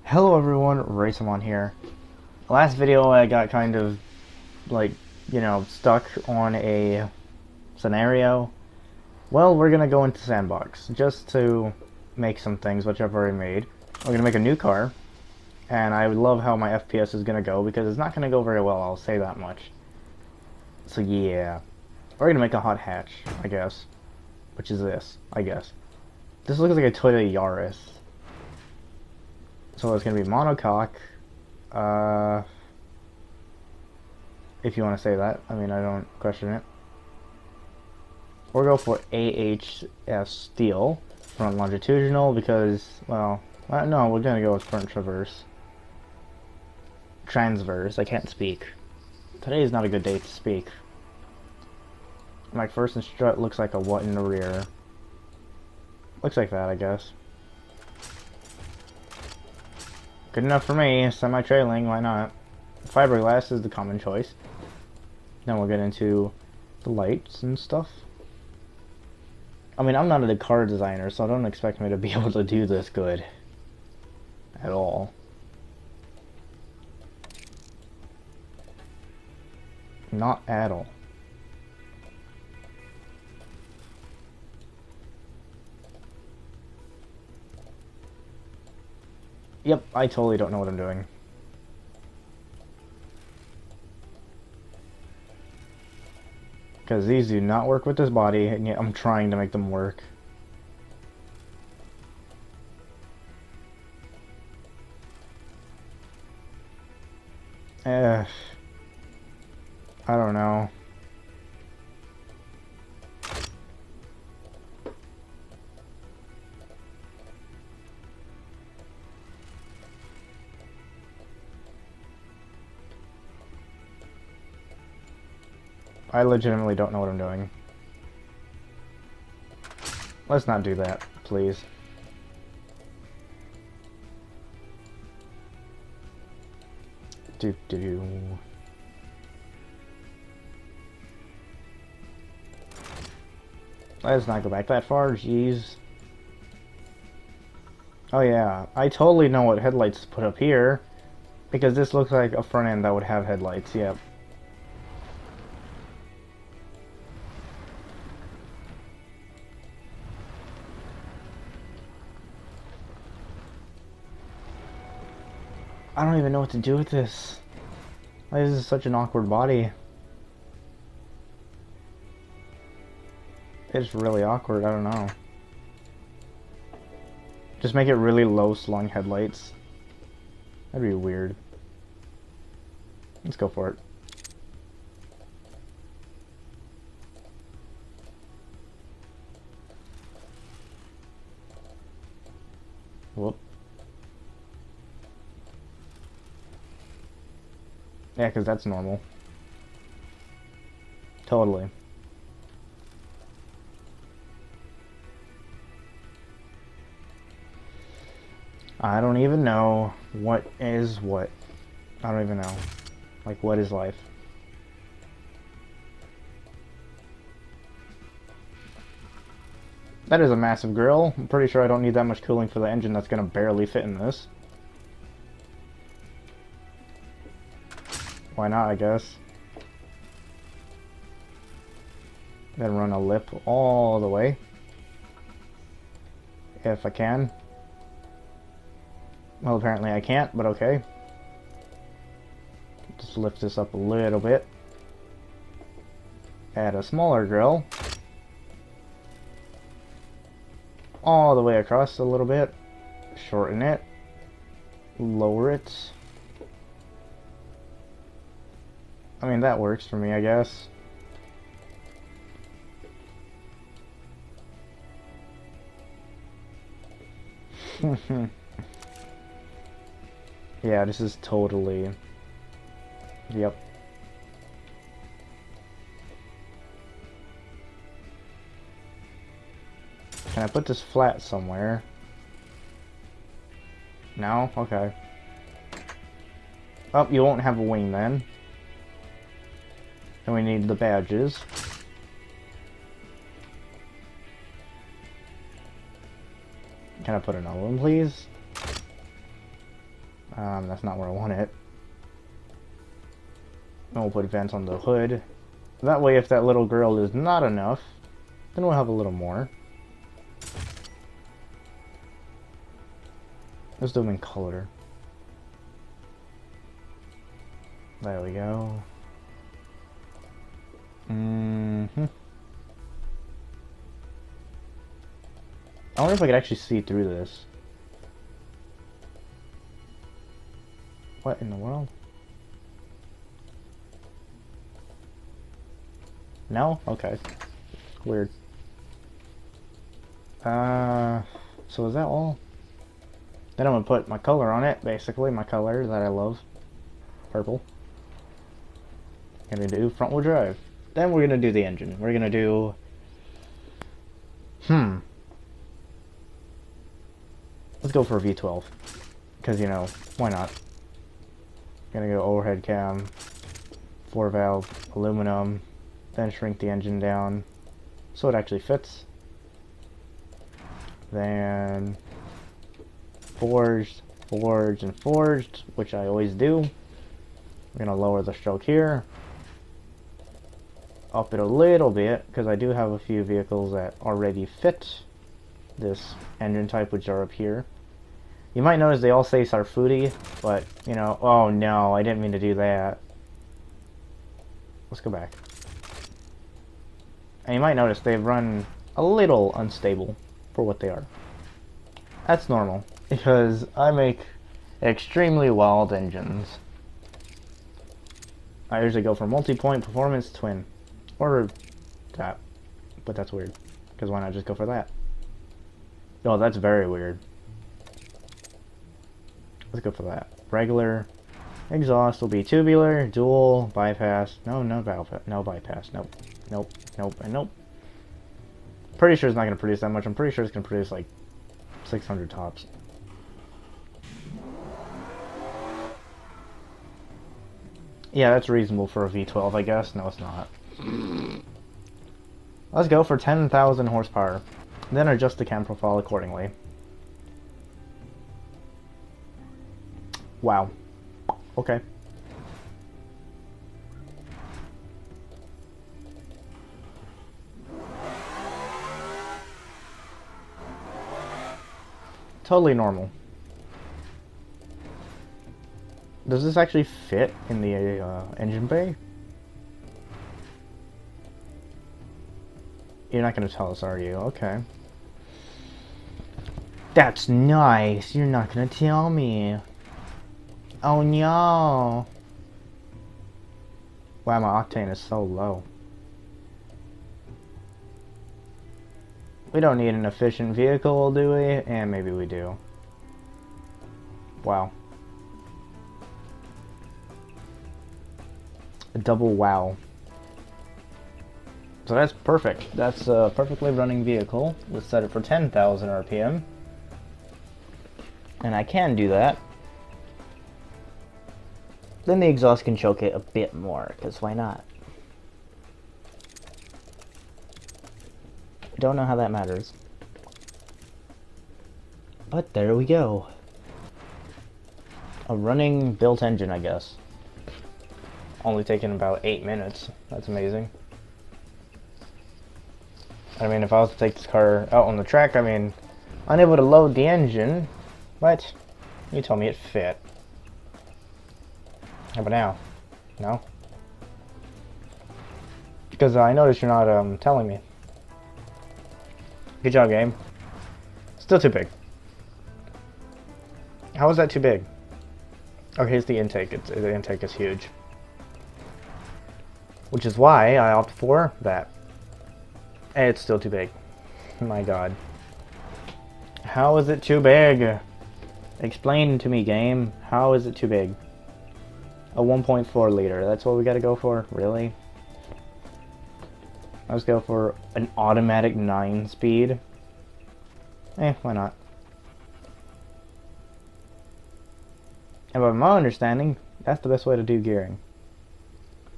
Hello everyone, Racemon here. Last video I got kind of like, stuck on a scenario. Well, we're gonna go into Sandbox just to make some things which I've already made. We're gonna make a new car, and I would love how my FPS is gonna go because it's not gonna go very well, I'll say that much. So yeah, we're gonna make a hot hatch, I guess. Which is this, I guess. This looks like a Toyota Yaris. So it's gonna be monocoque. If you want to say that. I mean, I don't question it. Or go for AHS steel, front longitudinal, because, well, no, we're gonna go with front traverse. Transverse, I can't speak. Today is not a good day to speak. McPherson strut looks like a what in the rear. Looks like that, I guess. Good enough for me, semi-trailing, why not? Fiberglass is the common choice. Then we'll get into the lights and stuff. I mean, I'm not a car designer, so don't expect me to be able to do this good. At all. Not at all. Yep, I totally don't know what I'm doing. Because these do not work with this body, and yet I'm trying to make them work. I don't know. I legitimately don't know what I'm doing. Let's not do that, please. Do. Let's not go back that far, jeez. Oh yeah, I totally know what headlights to put up here. Because this looks like a front end that would have headlights, yep. I don't even know what to do with this. Like, this is such an awkward body. It's really awkward, I don't know. Just make it really low slung headlights. That'd be weird. Let's go for it. Whoop. Yeah, because that's normal. Totally. I don't even know what is what. I don't even know. Like, what is life? That is a massive grill. I'm pretty sure I don't need that much cooling for the engine that's gonna barely fit in this. Why not, I guess. Then run a lip all the way. If I can. Well, apparently I can't, but okay. Just lift this up a little bit. Add a smaller grill. All the way across a little bit. Shorten it. Lower it. I mean, that works for me, I guess. Yeah, this is totally... Yep. Can I put this flat somewhere? No? Okay. Oh, you won't have a wing then. And we need the badges. Can I put another one, please? That's not where I want it. And we'll put vents on the hood. That way, if that little girl is not enough, then we'll have a little more. Let's do them in color. There we go. I wonder if I could actually see through this. What in the world? No? Okay. Weird. So is that all? Then I'm gonna put my color on it, basically, my color that I love. Purple. Gonna do front wheel drive. Then we're gonna do the engine. We're gonna do... Let's go for a V12. Because, you know, why not? Gonna go overhead cam, 4-valve, aluminum, then shrink the engine down so it actually fits. Then forged, forged, and forged, which I always do. We're gonna lower the stroke here, up it a little bit, because I do have a few vehicles that already fit this engine type, which are up here. You might notice they all say Sarfuti, but, you know, oh no, I didn't mean to do that. Let's go back. And you might notice they run a little unstable for what they are. That's normal, because I make extremely wild engines. I usually go for multi-point performance twin. Or that. But that's weird, because why not just go for that? Oh, that's very weird. Let's go for that. Regular exhaust will be tubular, dual, bypass. No valve, no bypass. Nope, nope, nope, and nope. Pretty sure it's not going to produce that much. I'm pretty sure it's going to produce like 600 tops. Yeah, that's reasonable for a V12, I guess. No, it's not. Let's go for 10,000 horsepower. Then adjust the cam profile accordingly. Wow. Okay. Totally normal. Does this actually fit in the engine bay? You're not going to tell us, are you? Okay. That's nice. You're not going to tell me. Oh no. Wow, my octane is so low. We don't need an efficient vehicle, do we? And maybe we do. Wow. A double wow. So that's perfect. That's a perfectly running vehicle. Let's set it for 10,000 RPM. And I can do that. Then the exhaust can choke it a bit more, because why not? Don't know how that matters. But there we go. A running built engine, I guess. Only taking about 8 minutes. That's amazing. I mean, if I was to take this car out on the track, I mean, unable to load the engine, but you told me it fit. How about now? No? Because I noticed you're not telling me. Good job, game. Still too big. How is that too big? Oh, here's the intake. The intake is huge. Which is why I opt for that. And it's still too big. My god. How is it too big? Explain to me, game. How is it too big? A 1.4 liter. That's what we gotta go for? Really? Let's go for an automatic 9-speed. Why not? And by my understanding, that's the best way to do gearing.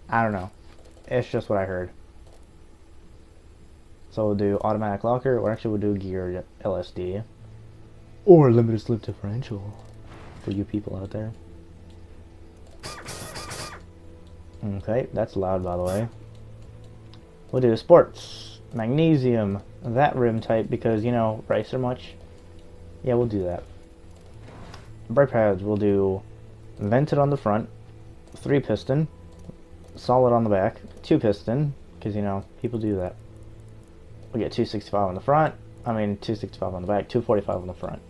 I don't know. It's just what I heard. So we'll do automatic locker, or actually we'll do geared LSD. Or limited slip differential. for you people out there. Okay, that's loud, by the way. We'll do sports, magnesium, that rim type, because, you know, racer much. Yeah, we'll do that. Brake pads, we'll do vented on the front, 3 piston, solid on the back, 2 piston, because, you know, people do that. We'll get 265 on the front, 265 on the back, 245 on the front.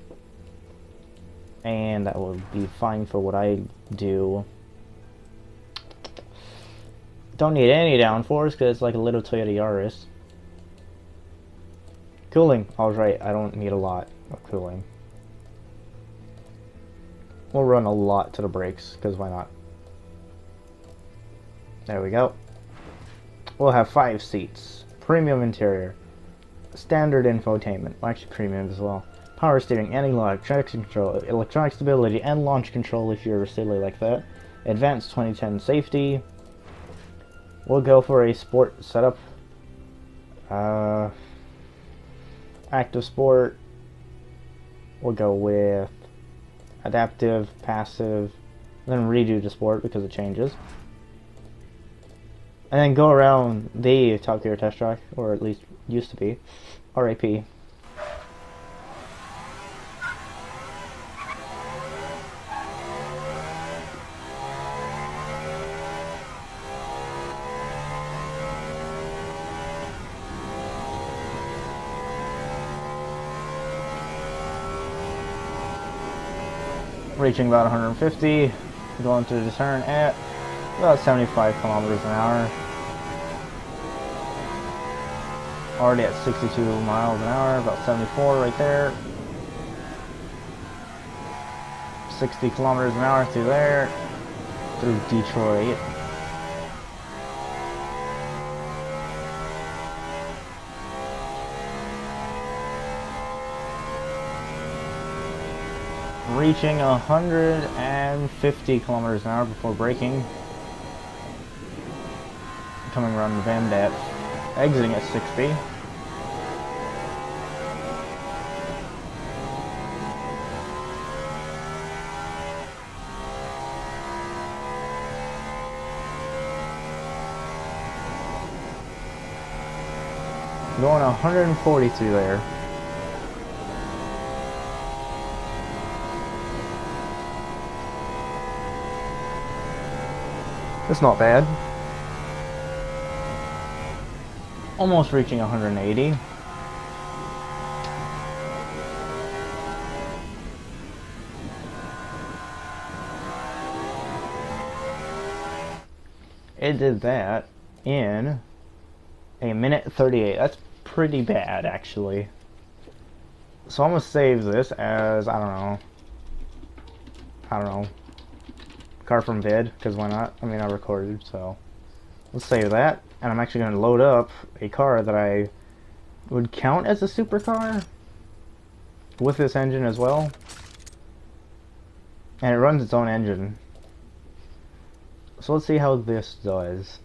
And that will be fine for what I do. Don't need any downforce because it's like a little Toyota Yaris. Cooling. I was right. I don't need a lot of cooling. We'll run a lot to the brakes because why not? There we go. We'll have 5 seats. Premium interior. Standard infotainment. Well, actually premium as well. Power steering, anti-lock, traction control, electronic stability, and launch control if you're silly like that. Advanced 2010 safety. We'll go for a sport setup. Active sport. We'll go with adaptive, passive, then redo the sport because it changes. And then go around the Top Gear test track, or at least used to be, RAP. Reaching about 150, going through the turn at about 75 kilometers an hour. Already at 62 miles an hour, about 74 right there. 60 kilometers an hour through there, through Detroit. Reaching 150 kilometers an hour before braking. Coming around the Van Dap, exiting at 60. Going 140 through there. That's not bad. Almost reaching 180. It did that in a minute 38. That's pretty bad, actually. So I'm gonna save this as, I don't know, car from vid, because why not? I mean, I recorded, so let's save that. And I'm actually going to load up a car that I would count as a supercar with this engine as well. And it runs its own engine. So let's see how this does.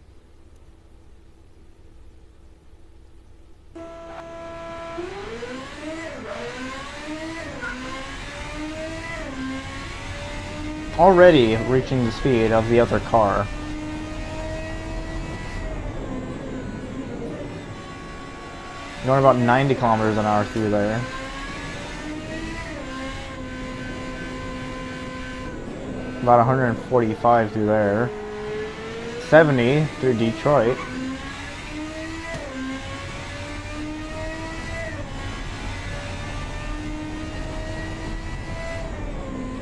Already reaching the speed of the other car. Going about 90 kilometers an hour through there. About 145 through there. 70 through Detroit.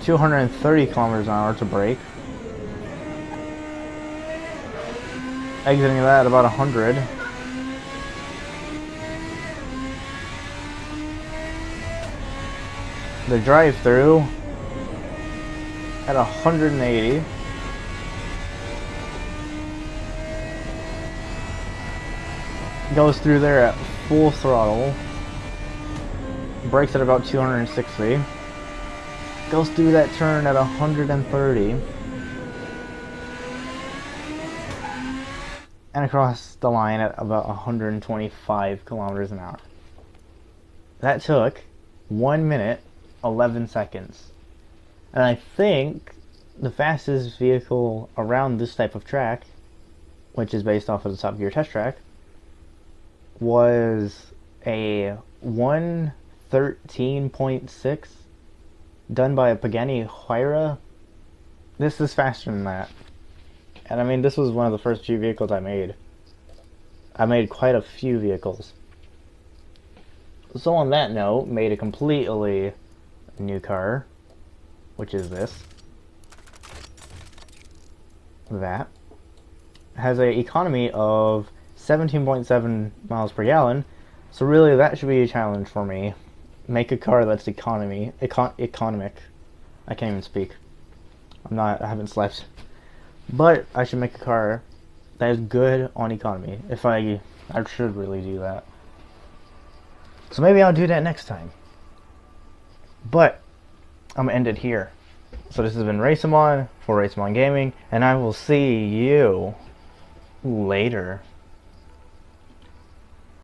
.230 kilometers an hour to brake. Exiting that about 100. The drive-through at 180. Goes through there at full throttle. Brakes at about 260. Goes through that turn at 130. And across the line at about 125 kilometers an hour. That took 1 minute, 11 seconds. And I think the fastest vehicle around this type of track, which is based off of the Top Gear test track, was a 1:13.6 done by a Pagani Huayra. This is faster than that. And I mean, this was one of the first few vehicles I made. I made quite a few vehicles. So on that note, made a completely new car, which is this. That has a economy of 17.7 miles per gallon. So really, that should be a challenge for me. Make a car that's economic. I can't even speak. I haven't slept. But I should make a car that is good on economy. I should really do that. So maybe I'll do that next time. But I'm gonna end it here. So this has been Racemon for Racemon Gaming, and I will see you later.